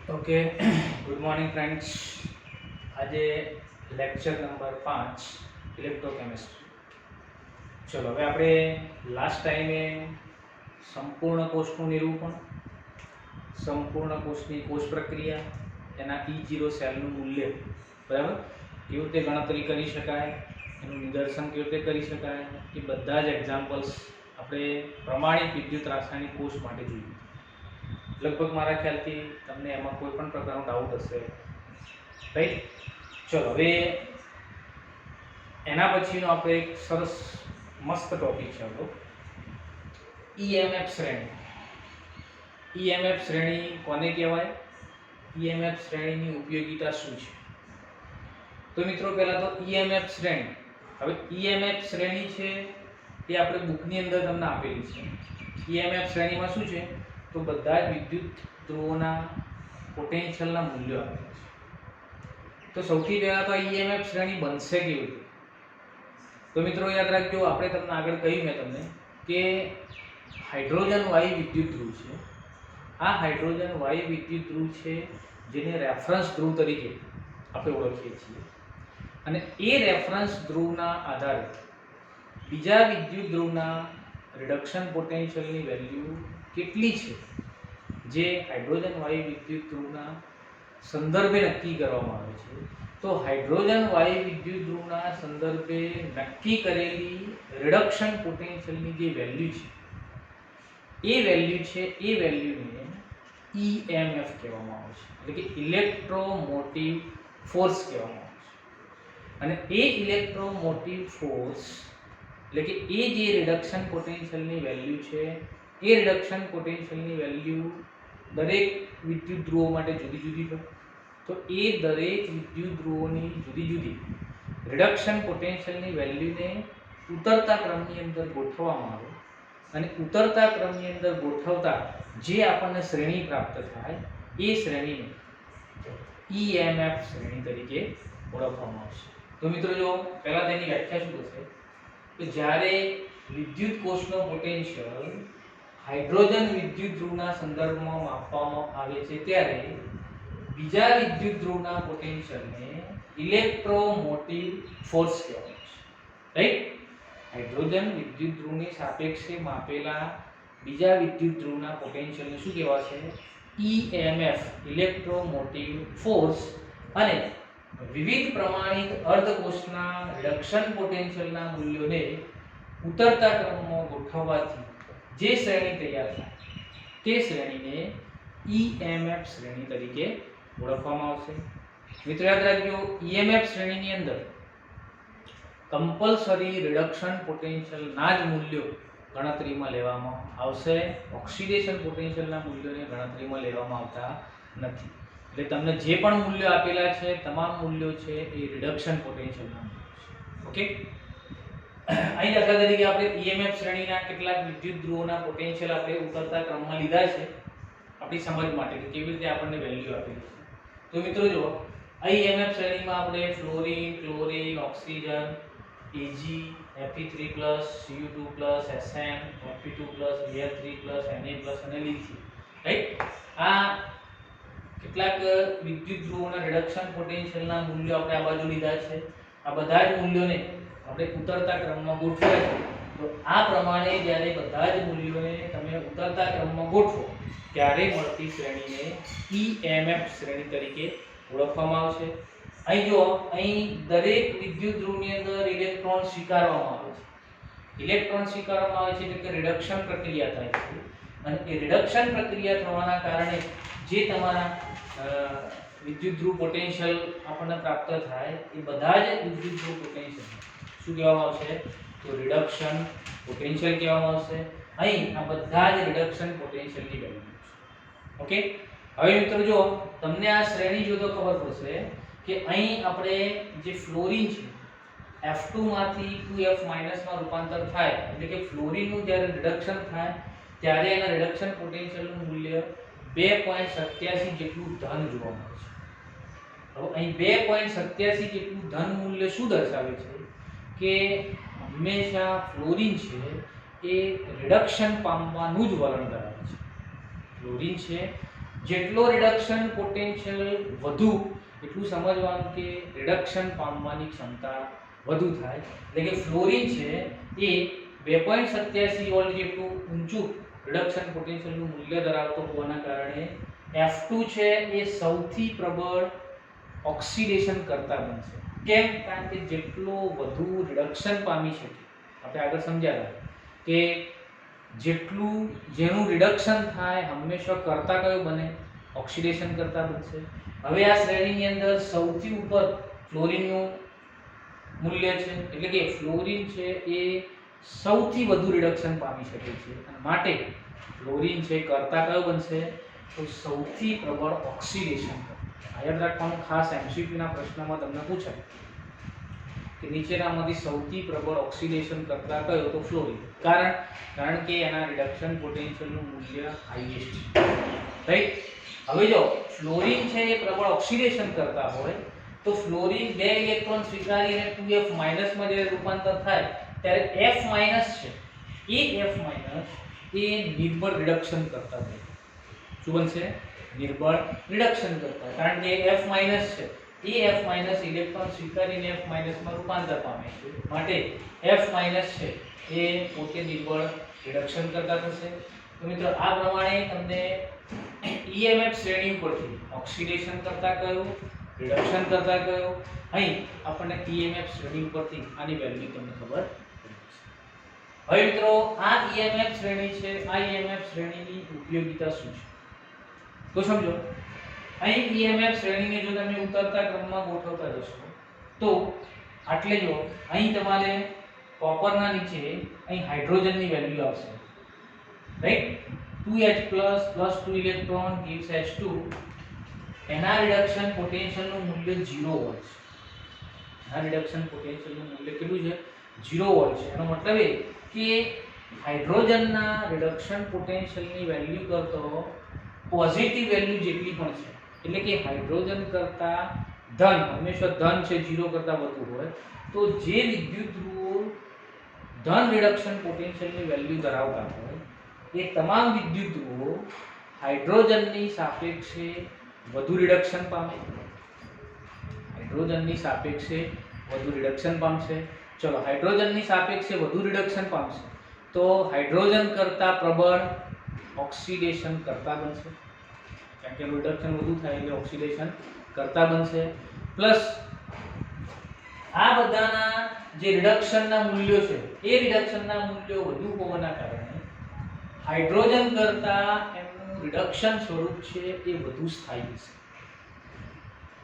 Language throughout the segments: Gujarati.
Okay good morning friends. આજે લેક્ચર નંબર 5 ઇલેક્ટ્રોકેમિસ્ટ્રી. ચલો હવે આપણે લાસ્ટ ટાઈમે સંપૂર્ણ કોષનું નિરૂપણ, સંપૂર્ણ કોષની કોષ પ્રક્રિયા, એના E0 સેલનું મૂલ્ય, બરાબર, કેવી રીતે ગણતરી કરી શકાય, એનું નિદર્શન કેવી રીતે કરી શકાય, એ બધા જ એક્ઝામ્પલ્સ આપણે પ્રમાણિત વિદ્યુત રાસાયણિક કોષ માટે જોઈએ. લગભગ મારા ખ્યાલથી તમને એમાં કોઈ પણ પ્રકારનો ડાઉટ હશે, રાઈટ? ચલો હવે એના પછીનો આપણે એક સરસ મસ્ત ટોપિક છે આપણો, EMF શ્રેણી. EMF શ્રેણી કોને કહેવાય? EMF શ્રેણીની ઉપયોગિતા શું છે? તો મિત્રો પહેલા તો EMF શ્રેણી. હવે EMF શ્રેણી છે એ આપણે બુકની અંદર તમને આપેલી છે. EMF શ્રેણીમાં શું છે? તો બધા જ વિદ્યુત ધ્રુવોના પોટેન્શિયલના મૂલ્યો આપેલા છે. તો સૌથી પહેલા તો EMF શ્રેણી બનશે કેવી રીતે? તો મિત્રો યાદ રાખજો, આપણે તમને આગળ કહ્યું મેં તમને કે હાઇડ્રોજન વાયુ વિદ્યુત ધ્રુવ છે. આ હાઇડ્રોજન વાયુ વિદ્યુત ધ્રુવ છે જેને રેફરન્સ ધ્રુવ તરીકે આપણે ઓળખીએ છીએ. અને એ રેફરન્સ ધ્રુવના આધારે બીજા વિદ્યુત ધ્રુવના રિડક્શન પોટેન્શિયલની વેલ્યુ કેટલી છે જે હાઇડ્રોજન વાયુ વિદ્યુત ધ્રુવના સંદર્ભે નક્કી કરવામાં આવે છે. તો હાઇડ્રોજન વાયુ વિદ્યુત ધ્રુવના સંદર્ભે નક્કી કરેલી રિડક્શન પોટેન્શિયલની જે વેલ્યુ છે, એ વેલ્યુને EMF કહેવામાં આવે છે, એટલે કે ઇલેક્ટ્રોમોટિવ ફોર્સ કહેવામાં આવે છે. અને એ ઇલેક્ટ્રોમોટિવ ફોર્સ એટલે કે એ જે રિડક્શન પોટેન્શિયલની વેલ્યુ છે, એ રિડક્શન પોટેન્શિયલની વેલ્યુ દરેક વિદ્યુત ધ્રુવો માટે જુદી જુદી હોય. તો એ દરેક વિદ્યુત ધ્રુવોની જુદી જુદી રિડક્શન પોટેન્શિયલની વેલ્યુને ઉતરતા ક્રમની અંદર ગોઠવવામાં આવે અને ઉતરતા ક્રમની અંદર ગોઠવતા જે આપણને શ્રેણી પ્રાપ્ત થાય, એ શ્રેણીને EMF શ્રેણી તરીકે ઓળખવામાં આવશે. તો મિત્રો જો પહેલા તેની વ્યાખ્યા શું થશે કે જ્યારે વિદ્યુત કોષનો પોટેન્શિયલ હાઇડ્રોજન વિદ્યુત ધ્રુવના સંદર્ભમાં માપવામાં આવે છે ત્યારે બીજા વિદ્યુત ધ્રુવના પોટેન્શિયલને ઇલેક્ટ્રોમોટિવ ફોર્સ કહેવામાં આવે છે, રાઈટ? હાઇડ્રોજન વિદ્યુત ધ્રુવની સાપેક્ષે માપેલા બીજા વિદ્યુત ધ્રુવના પોટેન્શિયલને શું કહેવાશે? EMF, electromotive force. અને વિવિધ પ્રમાણિત અર્ધકોષના રિડક્શન પોટેન્શિયલના મૂલ્યોને ઉતરતા ક્રમમાં ગોઠવવાથી જે શ્રેણી તૈયાર થાય, તે શ્રેણીને EMF શ્રેણી તરીકે ઓળખવામાં આવશે. મિત્રો યાદ રાખજો, EMF શ્રેણીની અંદર કમ્પલસરી રિડક્શન પોટેન્શિયલના જ મૂલ્યો ગણતરીમાં લેવામાં આવશે. ઓક્સિડેશન પોટેન્શિયલના મૂલ્યોને ગણતરીમાં લેવામાં આવતા નથી. એટલે તમને જે પણ મૂલ્યો આપેલા છે, તમામ મૂલ્યો છે એ રિડક્શન પોટેન્શિયલના મૂલ્યો છે. ઓકે, અહીં દાખલા તરીકે આપણે EMF શ્રેણીના કેટલાક વિદ્યુત ધ્રુવોના પોટેન્શિયલ આપણે ઉતરતા ક્રમમાં લીધા છે આપણી સમજ માટે કે કેવી રીતે આપણને વેલ્યુ આપેલી છે. તો મિત્રો જો આ EMF શ્રેણીમાં આપણે fluorine, chlorine, oxygen, Ag, Fe3+, Cu2+, Sn, Fe2+, Br3+, Na+ અને લિથિયમ, રાઈટ? આ કેટલાક વિદ્યુત ધ્રુવોના રિડક્શન પોટેન્શિયલના મૂલ્યો આપણે આ બાજુ લીધા છે. આ બધા જ મૂલ્યોને આપણે ઉતરતા ક્રમમાં ગોઠવ્યા છે. તો આ પ્રમાણે જ્યારે બધા જ મૂલ્યોને તમે ઉતરતા ક્રમમાં ગોઠવો ત્યારે મળતી શ્રેણીને EMF શ્રેણી તરીકે ઓળખવામાં આવશે. અહીં જો અહીં દરેક વિદ્યુત ધ્રુવની અંદર ઇલેક્ટ્રોન સ્વીકારવામાં આવે છે. ઇલેક્ટ્રોન સ્વીકારવામાં આવે છે એટલે કે રિડક્શન પ્રક્રિયા થાય છે. અને એ રિડક્શન પ્રક્રિયા થવાના કારણે જે તમારા વિદ્યુત ધ્રુવ પોટેન્શિયલ આપણને પ્રાપ્ત થાય, એ બધા જ વિદ્યુત ધ્રુવ પોટેન્શિયલ શું કહેવામાં આવશે? તો રિડક્શન પોટેન્શિયલ કહેવામાં આવશે. અહીં આ બધા જ રિડક્શન પોટેન્શિયલની વેલ્યુ છે. ઓકે, હવે મિત્રો જો તમને આ શ્રેણી જો તો ખબર પડશે કે અહીં આપણે જે ફ્લોરિન છે, F2 માંથી 2F- માં રૂપાંતર થાય એટલે કે ફ્લોરિનનું જ્યારે રિડક્શન થાય ત્યારે એના રિડક્શન પોટેન્શિયલનું મૂલ્ય 2.87 જેટલું ધન જોવા મળે છે. હવે અહીં 2.87 જેટલું ધન મૂલ્ય શું દર્શાવે છે કે હંમેશા ફ્લોરિન છે એ રિડક્શન પામવાનું જ વલણ ધરાવે છે. ફ્લોરિન છે જેટલો રિડક્શન પોટેન્શિયલ વધુ એટલું સમજવાનું કે રિડક્શન પામવાની ક્ષમતા વધુ થાય. એટલે કે ફ્લોરિન છે એ 2.87 વોલ્ટ જેટલું ઊંચું રિડક્શન પોટેન્શિયલનું મૂલ્ય ધરાવતો હોવાના કારણે F2 છે એ સૌથી પ્રબળ ઓક્સિડેશન કરતા બનશે. કેમ? કારણ કે જેટલો વધુ રિડક્શન પામી શકે, આપણે આગળ સમજ્યા કે જેટલું જેનું રિડક્શન થાય હંમેશા કરતા કયો બને? ઓક્સિડેશન કરતા બનશે. હવે આ શ્રેણીની અંદર સૌથી ઉપર ફ્લોરિનનું મૂલ્ય છે, એટલે કે ફ્લોરિન છે એ સૌથી વધુ રિડક્શન પામી શકે છે અને માટે ફ્લોરિન છે કરતા કયો બનશે? તો સૌથી પ્રબળ ઓક્સિડેશન. આ યાદ રાખવાનું ખાસ, MCQ ના પ્રશ્નમાં તમને પૂછાય કે નીચેનામાંથી સૌથી પ્રબળ ઓક્સિડેશન કરતા કયો? તો ફ્લોરિન. કારણ કે એના રિડક્શન પોટેન્શિયલનું મૂલ્ય હાઈએસ્ટ છે. રાઈટ? હવે જો ફ્લોરિન છે એ પ્રબળ ઓક્સિડેશન કરતા હોય તો ફ્લોરિન 2 ઇલેક્ટ્રોન સ્વીકારીને 2F- માં જ્યારે રૂપાંતર થાય ત્યારે F- છે એ F- એ નિર્બળ રિડક્શન કરતા હોય. શું બનશે? નિર્બળ રિડક્શન કરતા. કારણ કે F- છે એ F- ઇલેક્ટ્રોન સ્વીકારીને F- માં રૂપાંતર પામે છે, માટે F- છે એ પોતે નિર્બળ રિડક્શન કરતા થશે. તો મિત્રો આ પ્રમાણે તમને EMF શ્રેણી ઉપરથી ઓક્સિડેશન કરતા કયો, રિડક્શન કરતા કયો, અહીં આપણને EMF શ્રેણી ઉપરથી આની વેલ્યુ તમને ખબર પડી જશે. હવે મિત્રો આ EMF શ્રેણી છે, આ EMF શ્રેણીની ઉપયોગિતા શું છે તો સમજો. અહીં EMF શ્રેણીને જો તમે ઉતરતા ક્રમમાં ગોઠવતા જશો તો આટલે જો અહીં તમારે કોપરના નીચે અહીં હાઇડ્રોજનની વેલ્યુ આવશે. Right? 2H+ plus 2 electron gives H2. એના રિડક્શન પોટેન્શિયલનું મૂલ્ય 0 વોલ્ટ છે. આ રિડક્શન પોટેન્શિયલનું મૂલ્ય કેટલું છે? 0 વોલ્ટ છે. એનો મતલબ એ કે હાઇડ્રોજનના રિડક્શન પોટેન્શિયલની વેલ્યુ કરતો પોઝિટિવ વેલ્યુ જેટલી પણ છે, એટલે કે હાઇડ્રોજન કરતા ધન, હંમેશા ધન છે 0 કરતા વધુ હોય, તો જે વિદ્યુત ધ્રુવો ધન રિડક્શન પોટેન્શિયલની વેલ્યુ ધરાવતા હોય એ તમામ વિદ્યુત ધ્રુવો હાઇડ્રોજનની સાપેક્ષે વધુ રિડક્શન પામે. હાઇડ્રોજનની સાપેક્ષે વધુ રિડક્શન પામશે. ચલો, હાઇડ્રોજનની સાપેક્ષે વધુ રિડક્શન પામશે તો હાઇડ્રોજન કરતા પ્રબળ ઓક્સિડેશન કરતા બનશે. કારણ કે રિડક્શન વધુ થાય એટલે ઓક્સિડેશન કરતા બનશે. પ્લસ આ બધાના જે રિડક્શનના મૂલ્યો છે એ રિડક્શનના મૂલ્યો વધુ હોવાના કારણે હાઇડ્રોજન કરતા એનું રિડક્શન સ્વરૂપ છે એ વધુ સ્થાયી છે.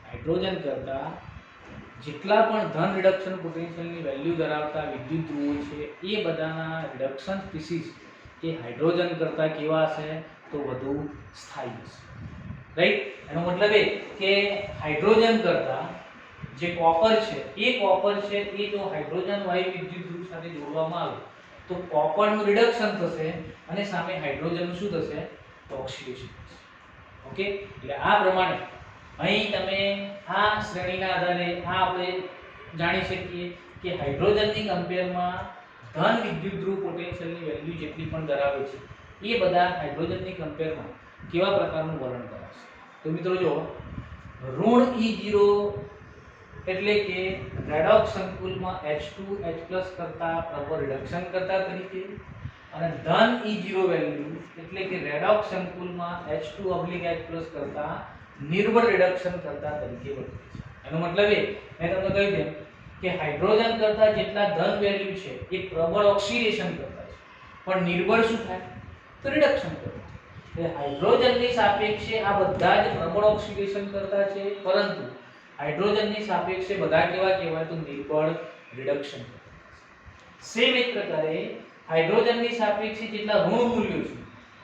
હાઇડ્રોજન કરતા જેટલા પણ ધન રિડક્શન પોટેન્શિયલની વેલ્યુ ધરાવતા વિદ્યુત ધ્રુવો છે એ બધાના રિડક્શન સ્પીસીસ કે હાઇડ્રોજન કરતા કેવા હશે? તો વધુ સ્થાયી હશે. રાઈટ? એનો મતલબ એ કે હાઇડ્રોજન કરતા જે કોપર છે એ જો હાઇડ્રોજન વાયુ વિદ્યુત ધ્રુવ સાથે જોડવામાં આવે તો કોપરનું રિડક્શન થશે અને સામે હાઇડ્રોજનનું શું થશે? તો ઓક્સિડેશન થશે. ઓકે? એટલે આ પ્રમાણે અહીં તમે આ શ્રેણીના આધારે આ આપણે જાણી શકીએ કે હાઇડ્રોજનની કમ્પેરમાં ધન વિદ્યુત ધ્રુવ પોટેન્શિયલની વેલ્યુ જેટલી પણ ધરાવે છે એ બધા હાઇડ્રોજનની કમ્પેરમાં કેવા પ્રકારનું વર્ણન કરાશે. તો મિત્રો જો ઋણ E0 એટલે કે રેડોક્સ સંકુલમાં H2H+ કરતા પ્રબળ રિડક્શન કરતા તરીકે, અને ધન E0 વેલ્યુ એટલે કે રેડોક્સ સંકુલમાં H2/H+ કરતા નિર્બળ રિડક્શન કરતા તરીકે વર્તે છે. એનો મતલબ એ મેં તમને કહ્યું તેમ કે હાઇડ્રોજન કરતા જેટલા ધન વેલ્યુ છે એ પ્રબળ ઓક્સિડેશન કરતા છે, પણ નિર્બળ શું થાય? તો રિડક્શન કરતા. એટલે હાઇડ્રોજનની સાપેક્ષે આ બધા જ પ્રબળ ઓક્સિડેશન કરતા છે, પરંતુ હાઇડ્રોજનની સાપેક્ષે બધા કેવા કહેવાય? તો નિર્બળ રિડક્શન કરતા. સેમ એક પ્રકારે હાઇડ્રોજનની સાપેક્ષે જેટલા ઋણ મૂલ્યો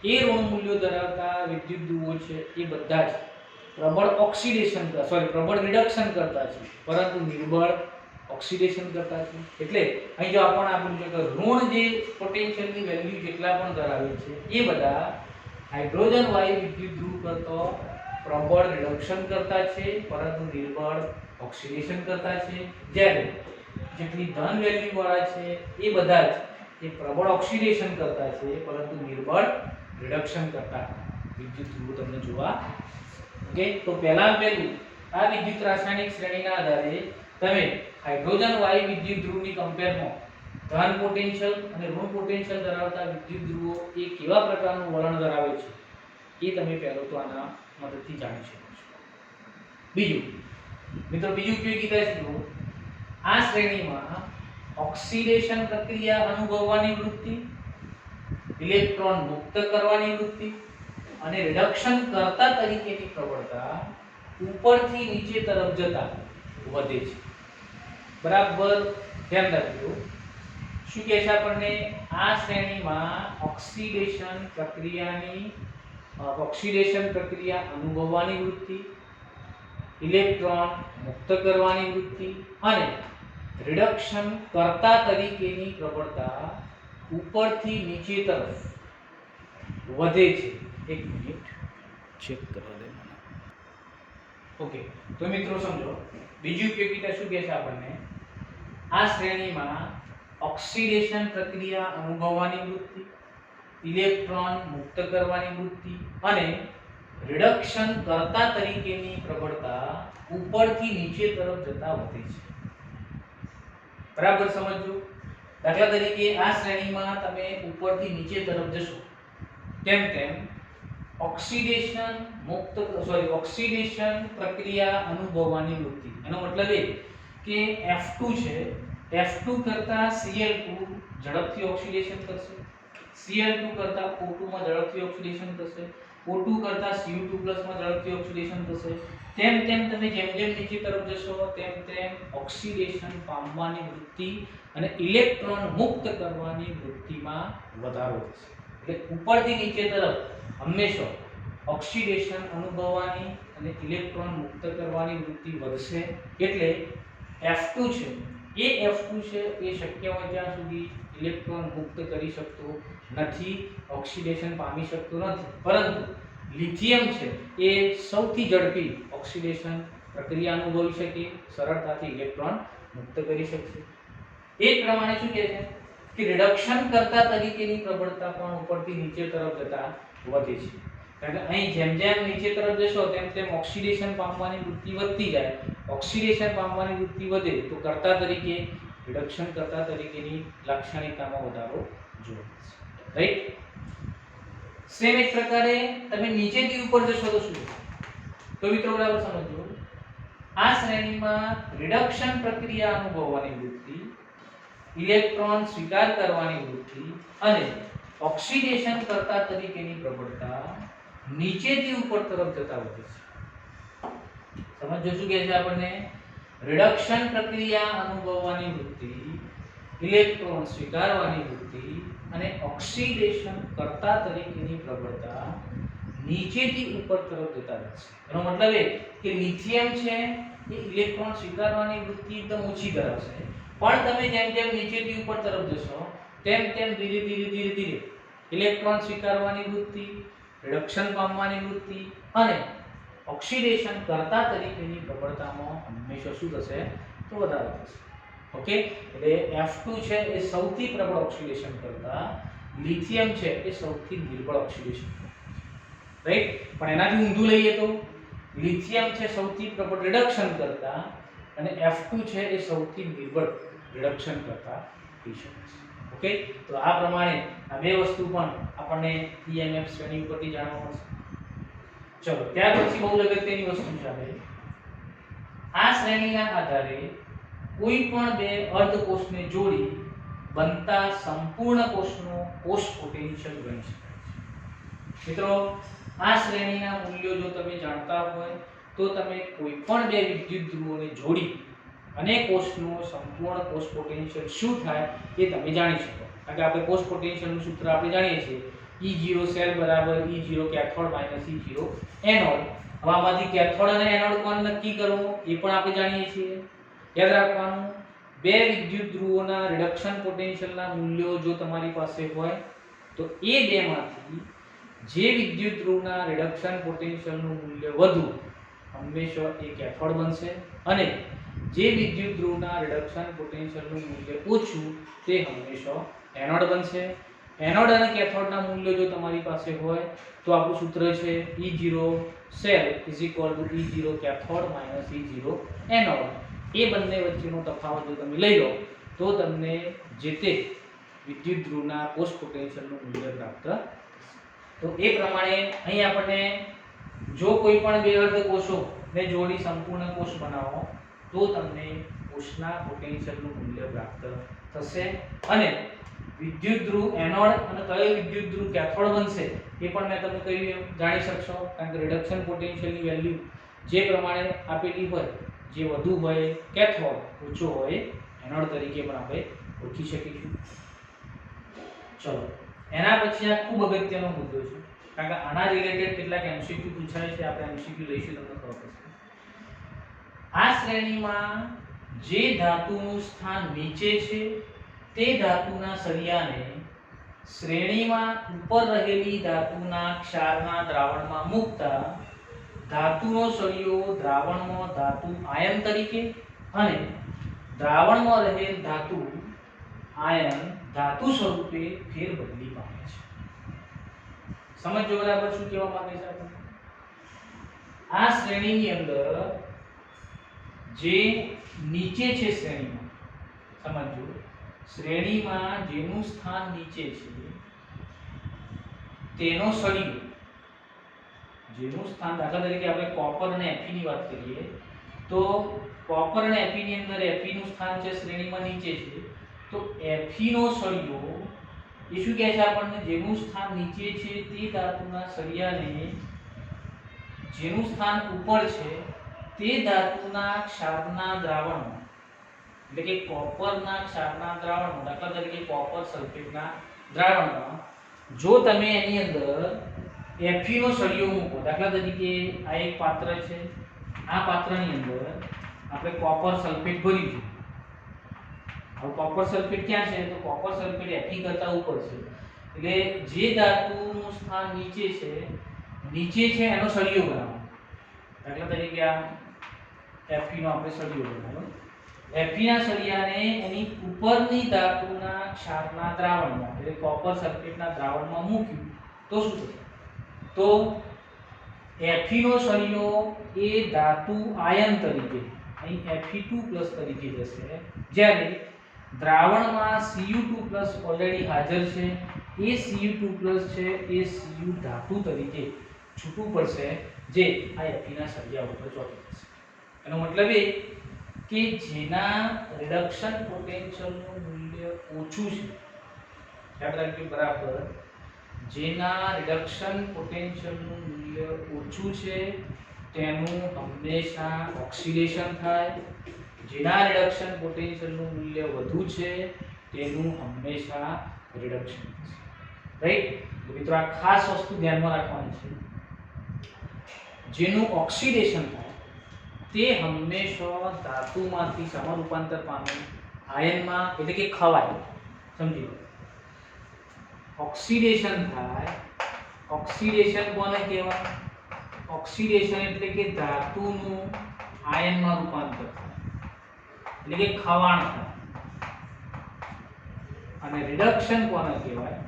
છે એ ઋણ મૂલ્યો ધરાવતા વિદ્યુત ધ્રુવો છે એ બધા જ પ્રબળ રિડક્શન કરતા છે, પરંતુ નિર્બળ ઓક્સિડેશન કરતા છે. એટલે અહીં જો આપણને આપ્યું છે કે ઋણ જે પોટેન્શિયલની વેલ્યુ જેટલા પણ ધરાવે છે એ બધા હાઇડ્રોજન વાયુ વિદ્યુત ધ્રુવ કરતો પ્રબળ રિડક્શન કરતા છે, પરંતુ નિર્બળ ઓક્સિડેશન કરતા છે. જ્યારે જેટલી ધન વેલ્યુ વાળા છે એ બધા જ એ પ્રબળ ઓક્સિડેશન કરતા છે, પરંતુ નિર્બળ રિડક્શન કરતા વિદ્યુત ધ્રુવો તમને જોવા. ઓકે, તો પહેલું આ વિદ્યુત રાસાયણિક શ્રેણીના આધારે તમે હાઇડ્રોજન વાયુ વિદ્યુત ધ્રુવની કમ્પેરમાં ધન પોટેન્શિયલ અને ઋણ પોટેન્શિયલ ધરાવતા વિદ્યુત ધ્રુવો એ કેવા પ્રકારનું વલણ ધરાવે છે એ તમે પહેલો તો આના મદદથી જાણી શકો છો. બીજું મિત્રો, બીજું ઉપયોગિતા શું? આ શ્રેણીમાં ઓક્સિડેશન પ્રક્રિયા અનુભવવાની વૃત્તિ, ઇલેક્ટ્રોન મુક્ત કરવાની વૃત્તિ અને રિડક્શન કર્તા તરીકેની પ્રબળતા ઉપરથી નીચે તરફ જતા વધે છે. બરાબર ધ્યાન રાખજો. શું કહે છે આપણને? આ શ્રેણીમાં ઓક્સિડેશન પ્રક્રિયા અનુભવવાની વૃત્તિ, ઇલેક્ટ્રોન મુક્ત કરવાની વૃત્તિ અને રિડક્શન કર્તા તરીકેની પ્રબળતા ઉપરથી નીચે તરફ વધે છે. એક મિનિટ ચેક કરવા દે મને. ઓકે, તો મિત્રો સમજો બીજી ઉપયોગિતા શું કહે છે આપણને? આ શ્રેણીમાં ઓક્સિડેશન પ્રક્રિયા અનુભવવાની વૃત્તિ, ઇલેક્ટ્રોન મુક્ત કરવાની વૃત્તિ અને રિડક્શન કર્તા તરીકેની પ્રબળતા ઉપરથી નીચે તરફ જતા વધે છે. બરાબર સમજો. દાખલા તરીકે આ શ્રેણીમાં તમે ઉપરથી નીચે તરફ જશો તેમ તેમ ઓક્સિડેશન પ્રક્રિયા અનુભવવાની વૃત્તિ, એનો મતલબ એ કે F2 છે, F2 કરતા Cl2 ઝડપથી ઓક્સિડેશન કરશે, Cl2 કરતા O2 માં ઝડપથી ઓક્સિડેશન થશે, O2 કરતા Cu2+ માં ઝડપથી ઓક્સિડેશન થશે. તેમ તેમ તમે જેમ જેમ નીચે તરફ જશો તેમ તેમ ઓક્સિડેશન પામવાની વૃત્તિ અને ઇલેક્ટ્રોન મુક્ત કરવાની વૃત્તિમાં વધારો થશે. એટલે ઉપરથી નીચે તરફ હંમેશા ઓક્સિડેશન અનુભવવાની અને ઇલેક્ટ્રોન મુક્ત કરવાની વૃત્તિ વધશે. એટલે F2 છે એ શક્ય હોય ત્યાં સુધી ઇલેક્ટ્રોન મુક્ત કરી શકતો નથી, ઓક્સિડેશન પામી શકતો નથી. પરંતુ લિથિયમ છે એ સૌથી ઝડપી ઓક્સિડેશન પ્રક્રિયા અનુભવી શકે, સરળતાથી ઇલેક્ટ્રોન મુક્ત કરી શકશે. એ પ્રમાણે શું કહે છે કે રિડક્શન કરતા તરીકેની પ્રબળતા પણ ઉપરથી નીચે તરફ જતા વધે છે. કારણ કે અહીં જેમ જેમ નીચે તરફ જશો તેમ તેમ ઓક્સિડેશન પામવાની વૃત્તિ વધતી જાય. ઓક્સિડેશન પામવાની વૃત્તિ વધે તો કર્તા તરીકે, રિડક્શન કરતા તરીકેની લાક્ષણિકતામાં વધારો જોવા મળશે. રાઈટ? સેમ એક પ્રકારે તમે નીચેથી ઉપર જશો તો શું? તો મિત્રો બરાબર સમજો. આ શ્રેણીમાં રિડક્શન પ્રક્રિયા અનુભવવાની વૃત્તિ, ઇલેક્ટ્રોન સ્વીકાર કરવાની વૃત્તિ અને ઓક્સિડેશન કરતા તરીકેની પ્રબળતા નીચેથી ઉપર તરફ જતા વધે છે. સમજો શું કહે છે આપણને? રિડક્શન પ્રક્રિયા અનુભવવાની વૃત્તિ, ઇલેક્ટ્રોન સ્વીકારવાની વૃત્તિ અને ઓક્સિડેશન કરતા તરીકેની પ્રબળતા નીચેથી ઉપર તરફ જતા રહેશે. એનો મતલબ એ કે લિથિયમ છે એ ઇલેક્ટ્રોન સ્વીકારવાની વૃત્તિ એકદમ ઓછી ધરાવશે, પણ તમે જેમ જેમ નીચેથી ઉપર તરફ જશો તેમ તેમ ધીરે ધીરે ઇલેક્ટ્રોન સ્વીકારવાની વૃત્તિ, રિડક્શન પામવાની વૃત્તિ અને ઓક્સિડેશન કરતા તરીકેની પ્રબળતામાં હંમેશા શું થશે? તો વધારો થશે. ઓકે, એટલે F2 છે એ સૌથી પ્રબળ ઓક્સિડેશન કરતા, લિથિયમ છે એ સૌથી નિર્બળ ઓક્સિડેશન કરતા. રાઈટ? પણ એનાથી ઊંધું લઈએ તો લિથિયમ છે સૌથી પ્રબળ રિડક્શન કરતા અને F2 છે એ સૌથી નિર્બળ રિડક્શન કરતા થઈ શકે છે. ઓકે, તો આ પ્રમાણે આ બે વસ્તુ પણ આપણને EMF શ્રેણી ઉપરથી જાણવા મળશે. ચલો, ત્યાર પછી બહુ અગત્યની વસ્તુ છે આપણે આ શ્રેણીના આધારે કોઈ પણ બે અર્ધકોષને જોડી બનતા સંપૂર્ણ કોષનો કોષ પોટેન્શિયલ ગણી શકાય છે. મિત્રો, આ શ્રેણીના મૂલ્યો જો તમે જાણતા હોય તો તમે કોઈ પણ બે વિદ્યુત ધ્રુવોને જોડી અને કોષનો સંપૂર્ણ કોષ પોટેન્શિયલ શું થાય એ તમે જાણી શકો. કારણ કે આપણે કોષ પોટેન્શિયલનું સૂત્ર આપણે જાણીએ છીએ E0 સેલ બરાબર E0 cathode minus E0 anode. હવે આમાંથી કેથોડ અને એનોડ કોણ નક્કી કરવું એ પણ આપણે જાણીએ છીએ. યાદ રાખવાનું, બે વિદ્યુત ધ્રુવોના રિડક્શન પોટેન્શિયલના મૂલ્યો જો તમારી પાસે હોય તો એ બેમાંથી જે વિદ્યુત ધ્રુવના રિડક્શન પોટેન્શિયલનું મૂલ્ય વધુ હંમેશા એ કેથોડ બનશે અને જે વિદ્યુત ધ્રુવના રિડક્શન પોટેન્શિયલનું મૂલ્ય ઓછું તે હંમેશા એનોડ બનશે. એનોડ અને કેથોડના મૂલ્યો જો તમારી પાસે હોય તો આપણું સૂત્ર છે E0 cell E0 cathode E0 anode. એ બંને વચ્ચેનો તફાવત જો તમે લઈ લો તો તમને જે તે વિદ્યુત ધ્રુવના કોષ પોટેન્શિયલનું મૂલ્ય પ્રાપ્ત થશે. તો એ પ્રમાણે અહીં આપણને જો કોઈ પણ બે અર્ધ કોષોને જોડી સંપૂર્ણ કોષ બનાવો તો તમને કોષના પોટેન્શિયલનું મૂલ્ય પ્રાપ્ત થશે અને વિદ્યુત ધ્રુવ એનોડ અને કયો વિદ્યુત ધ્રુવ કેથોડ બનશે એ પણ મેં તમને કહ્યું એમ જાણી શકશો, કારણ કે રિડક્શન પોટેન્શિયલની વેલ્યુ જે પ્રમાણે આપેલી હોય, જે વધુ હોય કેથોડ, ઓછો હોય એનોડ તરીકે પણ આપણે ઓળખી શકીશું. ચલો, એના પછી આ ખૂબ અગત્યનો મુદ્દો છે, કારણ કે આના રિલેટેડ કેટલાક એમસીક્યુ પૂછાય છે. આપણે એમસીક્યુ લઈશું, તમને ખબર પડશે. આ શ્રેણીમાં જે ધાતુનું સ્થાન નીચે છે તે ધાતુના સળિયાને શ્રેણીમાં ઉપર રહેલી ધાતુના ક્ષારના દ્રાવણમાં મૂકતા ધાતુનો સળિયો દ્રાવણમાં ધાતુ આયન તરીકે અને દ્રાવણમાં રહેલ ધાતુ આયન ધાતુ સ્વરૂપે ફેરબદલી પામે છે. સમજો બરાબર શું કહેવા માંગે છે આપણે? આ શ્રેણીની અંદર જે નીચે છે શ્રેણીમાં, સમજો શ્રેણીમાં જેનું સ્થાન નીચે છે તેનો સળિયો, જેનું સ્થાન, દાખલા તરીકે આપણે કોપર અને Fe ની વાત કરીએ તો કોપર અને Fe ની અંદર Fe નું સ્થાન છે શ્રેણીમાં નીચે છે, તો Fe નો સળિયો એ શું કહે છે આપણને? જેનું સ્થાન નીચે છે તે ધાતુના સળિયાને જેનું સ્થાન ઉપર છે તે ધાતુના ક્ષારના દ્રાવણમાં, એટલે કે કોપરના ક્ષારના દ્રાવણમાં, દાખલા તરીકે કોપર સલ્ફેટના દ્રાવણમાં જો તમે એની અંદર Fe નો સળિયો મૂકો, દાખલા તરીકે આ એક પાત્ર છે, આ પાત્રની અંદર આપણે કોપર સલ્ફેટ ભરીશું. હવે કોપર સલ્ફેટ ક્યાં છે? તો કોપર સલ્ફેટ Fe કરતા ઉપર છે, એટલે જે ધાતુનું સ્થાન નીચે છે એનો સળિયો બનાવો. દાખલા તરીકે આ Fe નો આપણે સળિયો બનાવ્યો. Fe ના સળિયાને એની ઉપરની ધાતુના ક્ષારના દ્રાવણમાં, એટલે કોપર સલ્ફેટના દ્રાવણમાં મૂક્યું તો શું થશે? તો Fe નો સળિયો એ ધાતુ આયન તરીકે અહીં Fe2+ તરીકે જશે, જ્યારે દ્રાવણમાં Cu2+ ઓલરેડી હાજર છે, એ Cu2+ છે એ Cu ધાતુ તરીકે છૂટું પડશે, જે આ Fe ના સળિયા ઉપર ચોંટી જશે. એનો મતલબ એ કે જેના રિડક્શન પોટેન્શિયલનું મૂલ્ય ઓછું છે, યાદ રાખજો બરાબર, જેના રિડક્શન પોટેન્શિયલનું મૂલ્ય ઓછું છે તેનું હંમેશા ઓક્સિડેશન થાય, જેના રિડક્શન પોટેન્શિયલનું મૂલ્ય વધુ છે તેનું હંમેશા રિડક્શન થશે. રાઈટ? તો મિત્રો આ ખાસ વસ્તુ ધ્યાનમાં રાખવાની છે. જેનું ઓક્સિડેશન થાય તે હંમેશા ધાતુમાંથી સમરૂપાંતર પામે આયનમાં, એટલે કે ખવાય. સમજી લો, ઓક્સિડેશન થાય. ઓક્સિડેશન કોને કહેવાય? ઓક્સિડેશન એટલે કે ધાતુનું આયનમાં રૂપાંતર થાય, એટલે કે ખવાણ થાય. અને રિડક્શન કોને કહેવાય?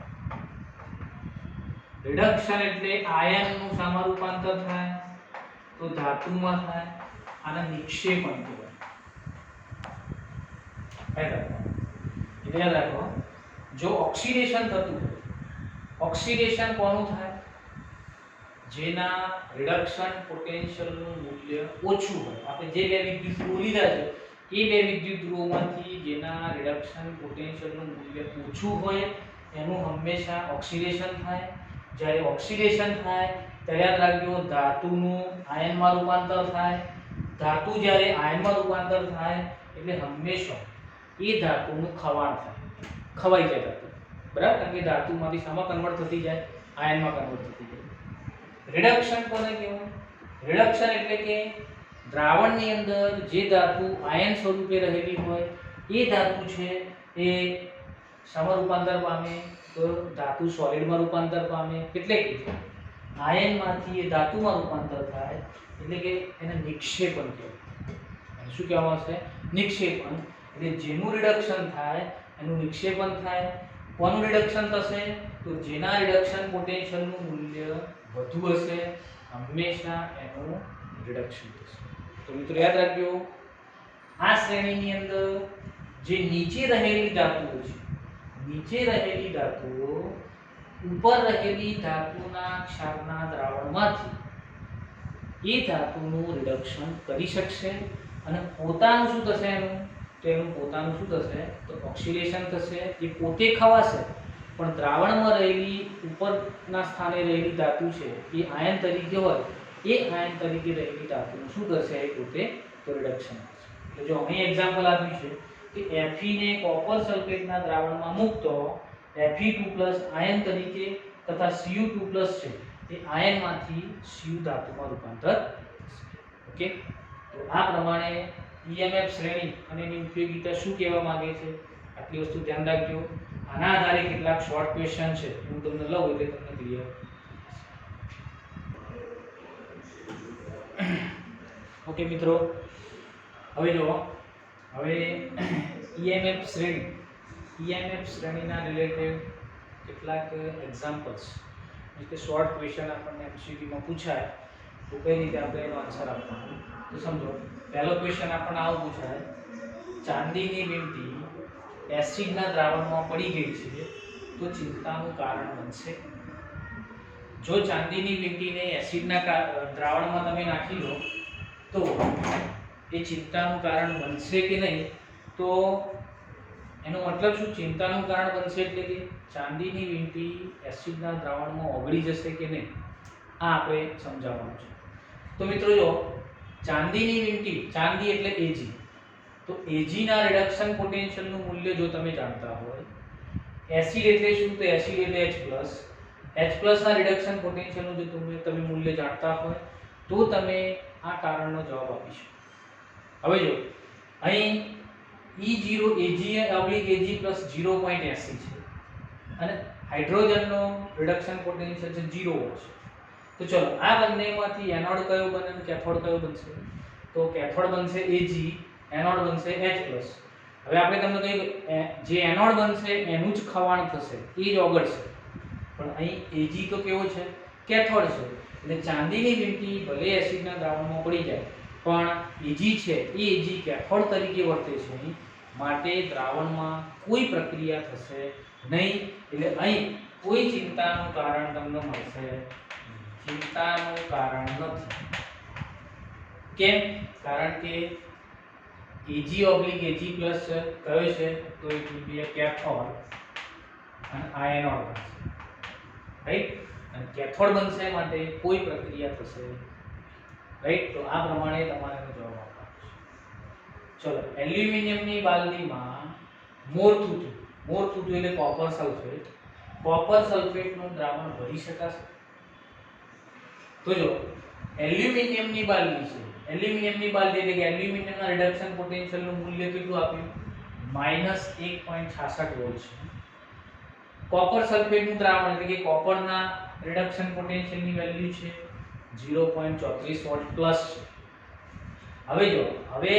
રિડક્શન એટલે આયનનું શામાં રૂપાંતર થાય? તો ધાતુમાં થાય. આને નિક્ષેપણ કહેવાય. યાદ રાખો, જો ઓક્સિડેશન થતું હોય, ઓક્સિડેશન કોનું થાય? જેના રિડક્શન પોટેન્શિયલનું મૂલ્ય ઓછું હોય. આપણે જે બે વિદ્યુત ધ્રુવો લીધા છે એ બે વિદ્યુત ધ્રુવોમાંથી જેના રિડક્શન પોટેન્શિયલનું મૂલ્ય ઓછું હોય એનું હંમેશા ઓક્સિડેશન થાય. જ્યારે ઓક્સિડેશન થાય ત્યારે યાદ રાખજો ધાતુનું આયનમાં રૂપાંતર થાય. ધાતુ જ્યારે આયનમાં રૂપાંતર થાય એટલે હંમેશા એ ધાતુનું ખવાણ થાય, ખવાઈ જાય ધાતુ. બરાબર? કારણ કે ધાતુમાંથી શામાં કન્વર્ટ થતી જાય? આયનમાં કન્વર્ટ થતી જાય. રિડક્શન કોને કહેવાય? રિડક્શન એટલે કે દ્રાવણની અંદર જે ધાતુ આયન સ્વરૂપે રહેલી હોય એ ધાતુ છે એ શામાં રૂપાંતર પામે? તો ધાતુ સોલિડમાં રૂપાંતર પામે, એટલે કે આયનમાંથી એ ધાતુમાં રૂપાંતર થાય, એટલે કે એને નિક્ષેપણ કહેવાય. શું કહેવામાં આવશે? નિક્ષેપણ. એટલે જેનું રિડક્શન થાય એનું નિક્ષેપણ થાય, કોનું રિડક્શન થશે? તો જેના રિડક્શન પોટેન્શિયલનું મૂલ્ય વધુ હશે હંમેશા એનું રિડક્શન થશે. તો મિત્રો યાદ રાખજો, આ શ્રેણીની અંદર જે નીચે રહેલી ધાતુઓ છે, નીચે રહેલી ધાતુઓ ઉપર રહેલી ધાતુના ક્ષારના દ્રાવણમાંથી એ ધાતુનું રિડક્શન કરી શકશે અને પોતાનું શું થશે એનું? તો એનું પોતાનું શું થશે? તો ઓક્સિડેશન થશે. એ પોતે ખવાશે પણ દ્રાવણમાં રહેલી ઉપરના સ્થાને રહેલી ધાતુ છે એ આયન તરીકે હોય, એ આયન તરીકે રહેલી ધાતુનું શું થશે? એ પોતે તો રિડક્શન થશે. તો જો અહીં એક્ઝામ્પલ આપ્યું છે કે Fe ને કોપર સલ્ફેટના દ્રાવણમાં મૂકતો Fe2+ આયન તરીકે તથા Cu2+ છે એ આયનમાંથી Cu ધાતુમાં રૂપાંતર થશે. ઓકે, તો આ પ્રમાણે EMF શ્રેણી અને એની ઉપયોગિતા શું કહેવા માંગે છે આટલી વસ્તુ ધ્યાન રાખજો. આના આધારે કેટલાક શોર્ટ ક્વેશ્ચન છે હું તમને લઉં એટલે તમને ક્લિયર. ઓકે મિત્રો, હવે જો હવે EMF શ્રેણીના રિલેટેડ કેટલાક એક્ઝામ્પલ્સ એટલે શોર્ટ ક્વેશ્ચન આપણને MCQ માં પૂછાય તો કઈ રીતે આપણે એનો આન્સર આપવાનો. તો સમજો, પહેલો ક્વેશ્ચન આપણને આવો પૂછાય, ચાંદીની વીંટી એસિડના દ્રાવણમાં પડી ગઈ છે તો ચિંતાનું કારણ બનશે? જો ચાંદીની વીંટીને એસિડના દ્રાવણમાં તમે નાખી લો તો એ ચિંતાનું કારણ બનશે કે નહીં? તો એનો મતલબ શું? ચિંતાનું કારણ બનશે એટલે કે ચાંદીની વીંટી એસિડના દ્રાવણમાં ઓગળી જશે કે નહીં, આ આપણે સમજાવવાનું છે. તો મિત્રો જો ચાંદીની વીંટી, ચાંદી એટલે Ag, તો Ag ના રિડક્શન પોટેન્શિયલનું મૂલ્ય જો તમે જાણતા હોય, એસિડ એટલે શું? તો એસિડ એટલે H+ ના રિડક્શન પોટેન્શિયલનું જો તમે મૂલ્ય જાણતા હોય તો તમે આ કારણનો જવાબ આપી શકો. હવે જો અહીં E0 Ag + 0.80 છે અને હાઇડ્રોજનનો રિડક્શન પોટેન્શિયલ છે 0 વોલ્ટ. તો ચલો આ બંનેમાંથી એનોડ કયો બને અને કેથોડ કયો બનશે? તો કેથોડ બનશે Ag, એનોડ બનશે H+. હવે આપણે તમને કહ્યું જે એનોડ બનશે એનું જ ખવાણ થશે, એ જ ઓગળશે. પણ અહીં Ag તો કેવો છે? કેથોડ છે. એટલે ચાંદીની વીંટી ભલે એસિડના દ્રાવણમાં પડી જાય પણ Ag છે એ Ag કેથોડ તરીકે વર્તે છે, માટે દ્રાવણમાં કોઈ પ્રક્રિયા થશે નહીં. એટલે અહીં કોઈ ચિંતાનું કારણ તમને મળશે, ચિંતાનું કારણ નથી. કેમ? કારણ કે Ag/Ag+ કયો છે? તો it will be a cathode અને આ એનોડ બનશે, રાઈટ? અને કેથોડ બનશે માટે કોઈ પ્રક્રિયા થશે, રાઈટ? તો આ પ્રમાણે તમારે જવાબ આપવાનો છે. ચલો, એલ્યુમિનિયમની બાલદીમાં મોર થૂથું એટલે કોપર સલ્ફેટનું દ્રાવણ ભરી શકાશે? તો જો એલ્યુમિનિયમની બાલદી છે, એલ્યુમિનિયમની બાલદી એટલે કે એલ્યુમિનિયમના રિડક્શન પોટેન્શિયલનું મૂલ્ય કેટલું આપ્યું? -1.66 વોલ્ટ છે. કોપર સલ્ફેટનું દ્રાવણ એટલે કે કોપરના રિડક્શન પોટેન્શિયલની વેલ્યુ છે 0.34 વોલ્ટ પ્લસ છે. હવે જો હવે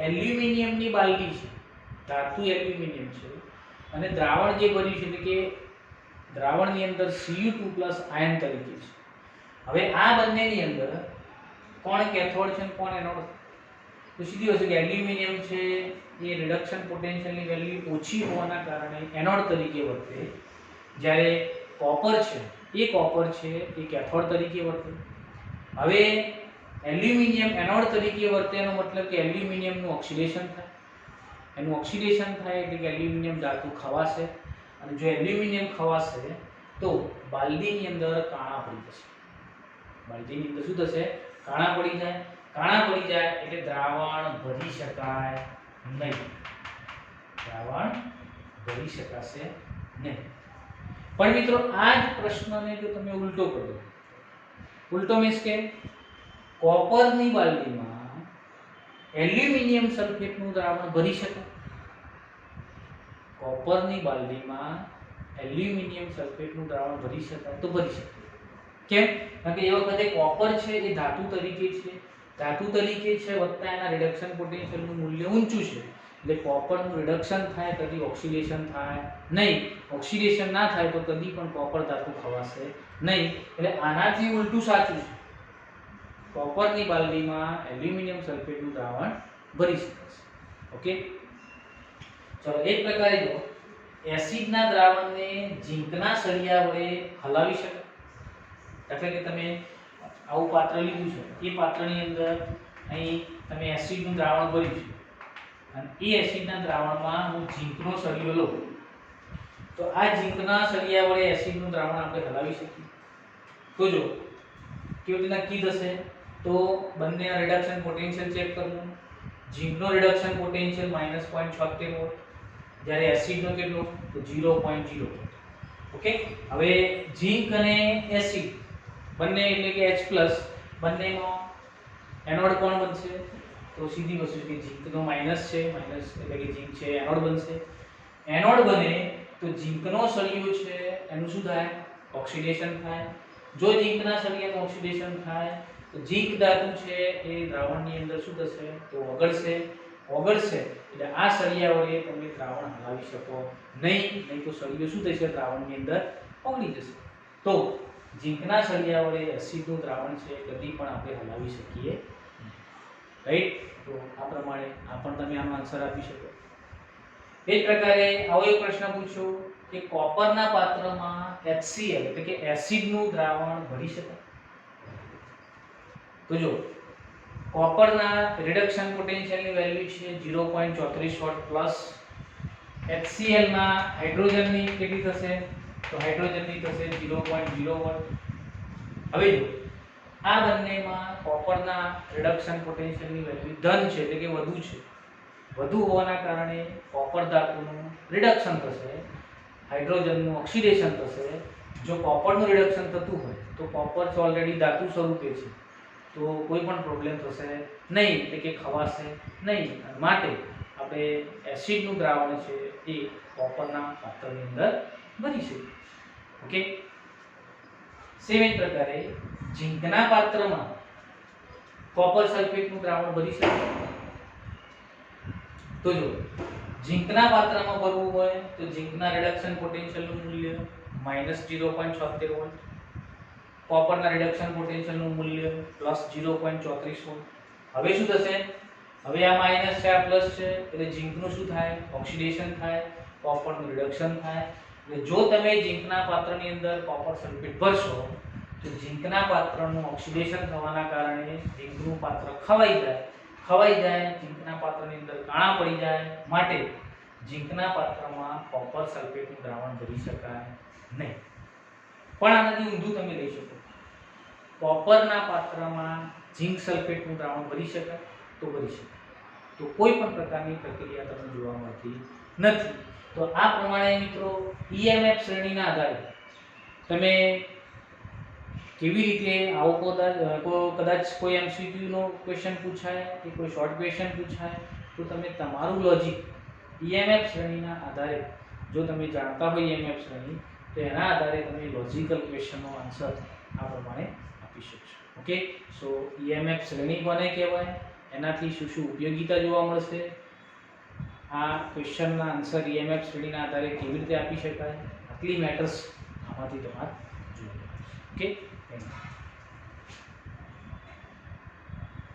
એલ્યુમિનિયમની બાલદી છે, ધાતુ એલ્યુમિનિયમ છે અને દ્રાવણ જે ભર્યું છે એટલે કે દ્રાવણની અંદર Cu2+ આયન તરીકે છે. હવે આ બંનેની અંદર કોણ કેથોડ છે અને કોણ એનોડ? તો સીધી વસ્તુ કે એલ્યુમિનિયમ છે એ રિડક્શન પોટેન્શિયલની વેલ્યુ ઓછી હોવાના કારણે એનોડ તરીકે વર્તે, જ્યારે કોપર છે એ કેથોડ તરીકે વર્તે. હવે એલ્યુમિનિયમ એનોડ તરીકે વર્તે એનો મતલબ કે એલ્યુમિનિયમનું ઓક્સિડેશન થાય. એનું ઓક્સિડેશન થાય એટલે કે એલ્યુમિનિયમ ધાતુ ખવાશે અને જો એલ્યુમિનિયમ ખવાશે તો બાલદીની અંદર કાણા પડી જશે. બાલદીની અંદર શું થશે? કાણા પડી જાય. કાણા પડી જાય એટલે દ્રાવણ ભરી શકાય નહીં, દ્રાવણ ભરી શકાશે નહીં. પણ મિત્રો આ જ પ્રશ્નને જો તમે ઉલટો કરો, ઉલટો મીન્સ કે કોપરની બાલદીમાં એલ્યુમિનિયમ સલ્ફેટનું દ્રાવણ ભરી શકાય? કોપરની બાલદીમાં એલ્યુમિનિયમ સલ્ફેટનું દ્રાવણ ભરી શકાય? તો ભરી શકાય. કેમ? કારણ કે એ વખતે કોપર છે એ ધાતુ તરીકે છે વત્તા એના રિડક્શન પોટેન્શિયલનું મૂલ્ય ઊંચું છે, એટલે કોપરનું રિડક્શન થાય કદી ઓક્સિડેશન થાય નહીં. ઓક્સિડેશન ના થાય તો કદી પણ કોપર ધાતુ ખવાશે નહીં. એટલે આનાથી ઉલટું સાચું છે. કોપરની બાલદીમાં એલ્યુમિનિયમ સલ્ફેટનું દ્રાવણ ભરી શકાશે. ઓકે, ચલો એક પ્રકારે જો એસિડના દ્રાવણને ઝીંકના સળિયા વડે હલાવી શકાય. એટલે કે તમે આવું પાત્ર લીધું છે, એ પાત્રની અંદર અહીં તમે એસિડનું દ્રાવણ ભર્યું છે અને એ એસિડના દ્રાવણમાં હું ઝીંકનો સળિયો લઉં તો આ ઝીંકના સળિયા વડે એસિડનું દ્રાવણ આપણે હલાવી શકીએ. તો જો કેવી રીતે નક્કી થશે? તો બંનેના રિડક્શન પોટેન્શિયલ ચેક કરવું. ઝીંકનો રિડક્શન પોટેન્શિયલ -0.76 વોલ્ટ, જ્યારે એસિડનો કેટલો? તો 0.0. ઓકે, હવે ઝીંક અને એસિડ બંને એટલે કે H+ બંનેમાં એનોડ કોણ બનશે? તો સીધી વસ્તુ છે કે ઝીંકનો માઈનસ છે, માઈનસ એટલે કે ઝીંક છે એનોડ બનશે. એનોડ બને તો ઝીંકનો સળિયો છે એનું શું થાય? ઓક્સિડેશન થાય. જો ઝીંકના સળિયાનું ઓક્સિડેશન થાય તો ઝીંક ધાતુ છે એ દ્રાવણની અંદર શું થશે? તો ઓગળશે. ઓગળશે એટલે આ સળિયા વડે તમે દ્રાવણ હલાવી શકો નહીં તો સળિયો શું થશે? દ્રાવણની અંદર ઓગળી જશે. તો ઝીંકના સળિયા વડે એસિડનું દ્રાવણ છે કદી પણ આપણે હલાવી શકીએ, રાઈટ? તો આ પ્રમાણે આ પણ તમે આનો આન્સર આપી શકો. એ જ પ્રકારે આવો એક પ્રશ્ન પૂછ્યો કે કોપરના પાત્રમાં HCl એટલે કે એસિડનું દ્રાવણ ભરી શકાય. તો જો કોપરના રિડક્શન પોટેન્શિયલની વેલ્યુ છે 0.34 વોલ્ટ પ્લસ HCl માં હાઇડ્રોજનની કેટલી થશે? તો હાઇડ્રોજનની થશે 0.0 વોલ્ટ. હવે જો આ બંનેમાં કોપરના રિડક્શન પોટેન્શિયલની વેલ્યુ ધન છે એટલે કે વધુ છે. વધુ હોવાના કારણે કોપર ધાતુનું રિડક્શન થશે, હાઇડ્રોજનનું ઓક્સિડેશન થશે. જો કોપરનું રિડક્શન થતું હોય તો કોપર તો ઓલરેડી ધાતુ સ્વરૂપે છે તો કોઈ પણ પ્રોબ્લેમ થશે નહીં, એટલે કે ખવાશે નહીં. માટે આપણે એસિડનું દ્રાવણ છે એ કોપરના પાત્રની અંદર ભરી શકીએ. ઓકે, સેમ જ પ્રકારે ઝીંકના પાત્રમાં કોપર સલ્ફેટનું દ્રાવણ ભરી શકાય. તો જો ઝીંકના પાત્રમાં ભરવું હોય તો ઝીંકના રિડક્શન પોટેન્શિયલનું મૂલ્ય -0.76 વોલ્ટ, કોપરના રિડક્શન પોટેન્શિયલનું મૂલ્ય +0.34 વોલ્ટ. હવે શું થશે? હવે આ માઈનસ છે, આ પ્લસ છે, એટલે ઝીંકનું શું થાય? ઓક્સિડેશન થાય, કોપરનું રિડક્શન થાય. એટલે જો તમે ઝીંકના પાત્રની અંદર કોપર સલ્ફેટ ભરશો તો ઝીંકના પાત્રનું ઓક્સિડેશન થવાના કારણે ઝીંકનું પાત્ર ખવાઈ જાય, ઝીંકના પાત્રની અંદર કાણા પડી જાય. માટે ઝીંકના પાત્રમાં કોપર સલ્ફેટનું દ્રાવણ ભરી શકાય નહીં. પણ આનાથી ઊંધું તમે લઈ શકો. કોપરના પાત્રમાં ઝીંક સલ્ફેટનું દ્રાવણ ભરી શકાય તો ભરી શકાય. તો કોઈ પણ પ્રકારની પ્રક્રિયા તમને જોવા મળતી નથી. તો આ પ્રમાણે મિત્રો EMF શ્રેણીના આધારે તમે કેવી રીતે આવો કદાચ કોઈ MCQ નો ક્વેશ્ચન પૂછાય કે કોઈ શોર્ટ ક્વેશ્ચન પૂછાય તો તમે તમારું લોજિક EMF શ્રેણીના આધારે જો તમે જાણતા હોય EMF શ્રેણી તો એના આધારે તમે લોજિકલ ક્વેશ્ચનનો આન્સર આ પ્રમાણે આપી શકશો. ઓકે, સો EMF શ્રેણી કોને કહેવાય, એનાથી શું શું ઉપયોગિતા જોવા મળશે, આ ક્વેશ્ચનના આન્સર EMF શ્રેણીના આધારે કેવી રીતે આપી શકાય, આટલી મેટર્સ આમાંથી તમારે જોવા મળશે. Okay, thank you.